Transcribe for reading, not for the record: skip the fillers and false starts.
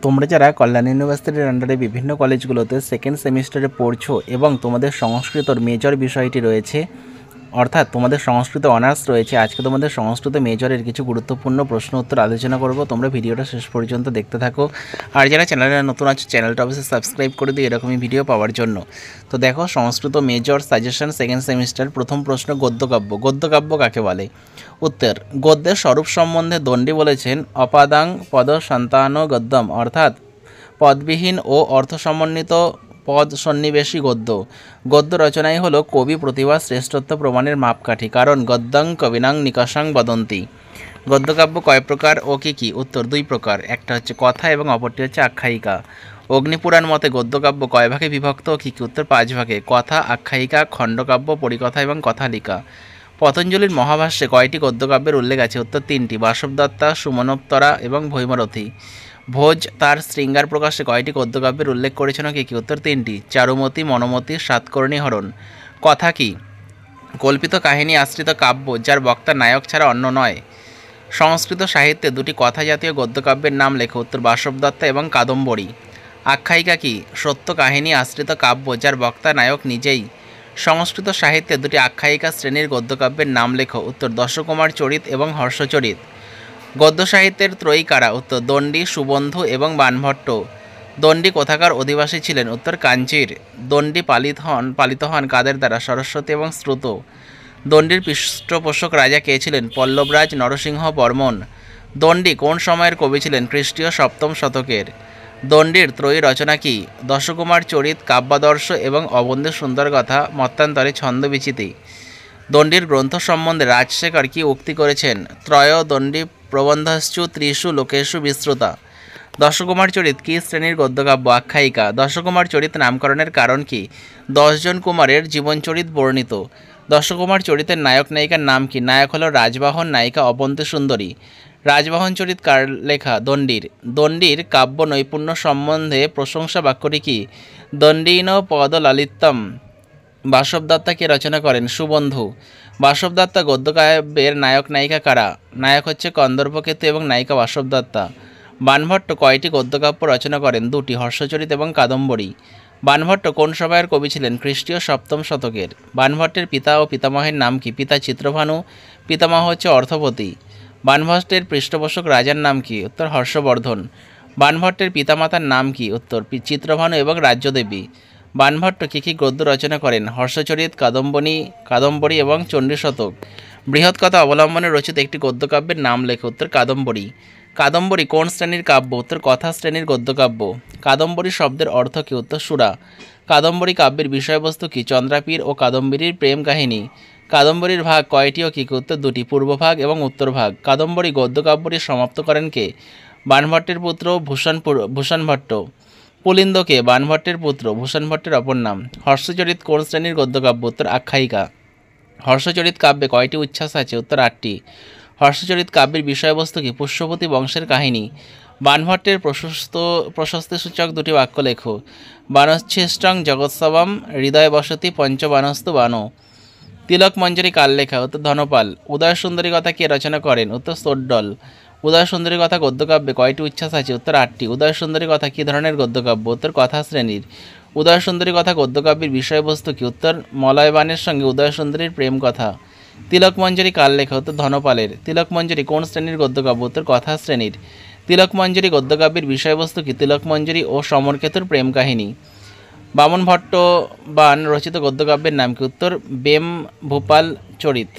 তোমরা যারা কল্যাণ ইউনিভার্সিটির আন্ডারে বিভিন্ন কলেজগুলোতে সেকেন্ড সেমিস্টারে পড়ছো এবং তোমাদের সংস্কৃতর মেজর বিষয়টি রয়েছে, অর্থাৎ তোমাদের সংস্কৃত অনার্স রয়েছে, আজকে তোমাদের সংস্কৃত মেজরের কিছু গুরুত্বপূর্ণ প্রশ্ন উত্তর আলোচনা করব। তোমরা ভিডিওটা শেষ পর্যন্ত দেখতে থাকো। আর যারা চ্যানেলে নতুন আছে চ্যানেলটা অবশ্যই সাবস্ক্রাইব করে দিই এরকমই ভিডিও পাওয়ার জন্য। তো দেখো, সংস্কৃত মেজর সাজেশন সেকেন্ড সেমিস্টার, প্রথম প্রশ্ন, গদ্যকাব্য। গদ্যকাব্য কাকে বলে? উত্তর, গদ্যের স্বরূপ সম্বন্ধে দণ্ডী বলেছেন অপাদাং পদ সন্তান গদ্যম, অর্থাৎ পদবিহীন ও অর্থ সমন্বিত পদ সন্নিবেশী গদ্য। গদ্য রচনাই হলো কবি প্রতিভার শ্রেষ্ঠত্ব প্রমাণের মাপকাঠি, কারণ গদ্যং কবিনাং নিকষাং বদন্তি। গদ্যকাব্য কয় প্রকার ও কী কী? উত্তর, দুই প্রকার, একটা হচ্ছে কথা এবং অপরটি হচ্ছে আখ্যায়িকা। অগ্নিপুরাণ মতে গদ্যকাব্য কয় ভাগে বিভক্ত ও কী কী? উত্তর, 5 ভাগে, কথা, আখ্যায়িকা, খণ্ডকাব্য, পরিকথা এবং কথালিকা। পতঞ্জলির মহাভাষ্যে কয়টি গদ্যকাব্যের উল্লেখ আছে? উত্তর, 3টি, বাসবদত্তা, সুমনোত্তরা এবং ভৈমরথী। ভোজ তার শৃঙ্গার প্রকাশে কয়টি গদ্যকাব্যের উল্লেখ করেছেন ও কী কী? উত্তর, 3টি, চারুমতি, মনোমতি, সাতকর্ণী হরণ। কথা কি? কল্পিত কাহিনী আশ্রিত কাব্য যার বক্তা নায়ক ছাড়া অন্য নয়। সংস্কৃত সাহিত্যে দুটি কথা জাতীয় গদ্যকাব্যের নাম লেখো। উত্তর, বাসবদত্তা এবং কাদম্বরী। আখ্যায়িকা কি? সত্য কাহিনী আশ্রিত কাব্য যার বক্তা নায়ক নিজেই। সংস্কৃত সাহিত্যে দুটি আখ্যায়িকা শ্রেণীর গদ্যকাব্যের নাম লেখো। উত্তর, দশকুমার চরিত এবং হর্ষচরিত। গদ্য সাহিত্যের ত্রয়ী কারা? উত্তর, দণ্ডী, সুবন্ধু এবং বাণভট্ট। দণ্ডী কোথাকার অধিবাসী ছিলেন? উত্তর, কাঞ্চির। দণ্ডী পালিত হন কাদের দ্বারা? সরস্বতী এবং শ্রুত। দণ্ডীর পৃষ্ঠপোষক রাজা কে ছিলেন? পল্লবরাজ নরসিংহ বর্মন। দণ্ডী কোন সময়ের কবি ছিলেন? খ্রিস্টীয় 7ম শতকের। দণ্ডীর ত্রয়ী রচনা কি? দশকুমার চরিত, কাব্যাদর্শ এবং অবন্ধে সুন্দর কথা, মতান্তরে ছন্দবিচিতি। দণ্ডীর গ্রন্থ সম্বন্ধে রাজশেখর কি উক্তি করেছেন? ত্রয় দণ্ডী প্রবন্ধশ্চু ত্রিষু লোকেষু বিস্তৃতা। দশকুমার চরিত কি শ্রেণীর গদ্যকাব্য? আখ্যায়িকা। দশকুমার চরিত নামকরণের কারণ কি? 10 জন কুমারের জীবনচরিত বর্ণিত। দশকুমার চরিতের নায়ক নায়িকার নাম কি? নায়ক হল রাজবাহন, নায়িকা অবন্তী সুন্দরী। রাজবাহন চরিত কার লেখা? দণ্ডীর। দণ্ডীর কাব্য নৈপুণ্য সম্বন্ধে প্রশংসা বাক্যটি কি? দণ্ডীন পদ লালিত্যম। বাসবদত্তা কে রচনা করেন? সুবন্ধু। বাসবদত্তা গদ্যকাব্যের নায়ক নায়িকা কারা? নায়ক হচ্ছে কন্দর্পকেতু এবং নায়িকা বাসবদত্তা। বাণভট্ট কয়টি গদ্যকাব্য রচনা করেন? 2টি, হর্ষচরিত এবং কাদম্বরী। বাণভট্ট কোন সময়ের কবি ছিলেন? খ্রিস্টীয় 7ম শতকের। বাণভট্টের পিতা ও পিতামহের নাম কি? পিতা চিত্রভানু, পিতামহ হচ্ছে অর্থপতি। বাণভট্টের পৃষ্ঠপোষক রাজার নাম কি? উত্তর, হর্ষবর্ধন। বাণভট্টের পিতামাতার নাম কি? উত্তর, চিত্রভানু এবং রাজ্যদেবী। বাণভট্ট কী কী গদ্য রচনা করেন? হর্ষচরিত, কাদম্বরী এবং চণ্ডীশতক। বৃহৎ কথা অবলম্বনে রচিত একটি গদ্যকাব্যের নাম লেখো। উত্তর, কাদম্বরী। কাদম্বরী কোন শ্রেণীর কাব্য? উত্তর, কথা শ্রেণীর গদ্যকাব্য। কাদম্বরী শব্দের অর্থ কী? উত্তর, সুরা। কাদম্বরী কাব্যের বিষয়বস্তু কি? চন্দ্রাপীর ও কাদম্বরীর প্রেম কাহিনী। কাদম্বরীর ভাগ কয়টি ও কী? উত্তর, 2টি, পূর্বভাগ এবং উত্তরভাগ। কাদম্বরী গদ্যকাব্যটি সমাপ্ত করেন কে? বাণভট্টের পুত্র ভূষণ ভট্ট। পুলিন্দকে বাণভট্টের পুত্র। ভূষণ ভট্টের অপর নাম। হর্ষচরিত কোন শ্রেণীর গদ্যকাব্য? উত্তর, আখ্যায়িকা। হর্ষচরিত কাব্যে কয়টি উচ্ছ্বাস আছে? উত্তর, 8টি। হর্ষচরিত কাব্যের বিষয়বস্তু কি? পুষ্যবতী বংশের কাহিনী। বাণভট্টের প্রশস্তিসূচক 2টি বাক্য লেখো। বানচ্ছিষ্টং জগৎসবম হৃদয় বসতি পঞ্চবানস্তু বানো। তিলক মঞ্জরি কার লেখা? উত্তর, ধনপাল। উদয় সুন্দরী কথা কে রচনা করেন? উত্তর, সোড্ডল। উদয় সুন্দরী কথা গদ্যকাব্যে কয়টি উচ্ছ্বাস আছে? উত্তর, 8টি। উদয় সুন্দরী কথা কী ধরনের গদ্যকাব্য? উত্তর, কথা শ্রেণীর। উদয় সুন্দরী কথা গদ্যকাব্যের বিষয়বস্তু কি? উত্তর, মলয়বানের সঙ্গে উদয় সুন্দরীর প্রেম কথা। তিলক মঞ্জরি কার লেখা? উত্তর, ধনপালের। তিলক মঞ্জরি কোন শ্রেণীর গদ্যকাব্য? উত্তর, কথা শ্রেণীর। তিলক মঞ্জরি গদ্যকাব্যের বিষয়বস্তু কি? তিলক মঞ্জরি ও সমরকেতুর প্রেম কাহিনী। বামন ভট্ট বান রচিত গদ্যকাব্যের নাম কি? উত্তর, বেম ভূপাল চরিত।